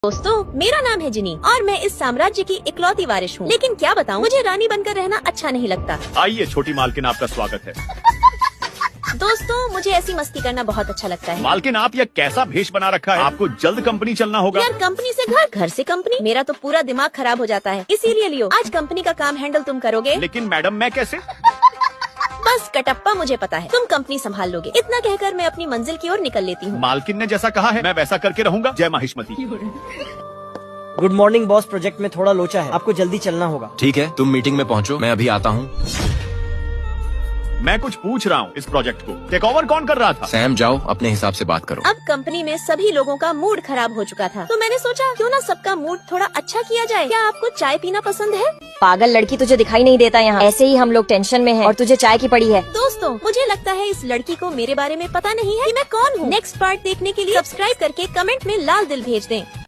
दोस्तों, मेरा नाम है जिनी और मैं इस साम्राज्य की इकलौती वारिस हूँ। लेकिन क्या बताऊँ, मुझे रानी बनकर रहना अच्छा नहीं लगता। आइए छोटी मालकिन, आपका स्वागत है। दोस्तों, मुझे ऐसी मस्ती करना बहुत अच्छा लगता है। मालकिन, आप यह कैसा भेष बना रखा है? आपको जल्द कंपनी चलना होगा। यार, कंपनी से घर, घर से कंपनी, मेरा तो पूरा दिमाग खराब हो जाता है। इसीलिए लियो, आज कंपनी का काम हैंडल तुम करोगे। लेकिन मैडम, मैं कैसे? बस कटप्पा, मुझे पता है तुम कंपनी संभाल लोगे। इतना कहकर मैं अपनी मंजिल की ओर निकल लेती हूँ। मालकिन ने जैसा कहा है मैं वैसा करके रहूंगा। जय Mahishmati. Good morning boss, project में थोड़ा लोचा है, आपको जल्दी चलना होगा। ठीक है, तुम मीटिंग में पहुंचो, मैं अभी आता हूँ। मैं कुछ पूछ रहा हूँ इस प्रोजेक्ट को टेक ओवर कौन कर रहा था? सैम, जाओ अपने हिसाब से बात करो। अब कंपनी में सभी लोगों का मूड खराब हो चुका था, तो मैंने सोचा क्यों ना सबका मूड थोड़ा अच्छा किया जाए। क्या आपको चाय पीना पसंद है? पागल लड़की, तुझे दिखाई नहीं देता यहाँ? ऐसे ही हम लोग टेंशन में हैं और तुझे चाय की पड़ी है। दोस्तों, मुझे लगता है इस लड़की को मेरे बारे में पता नहीं है कि मैं कौन हूँ। नेक्स्ट पार्ट देखने के लिए सब्सक्राइब करके कमेंट में लाल दिल भेज दें।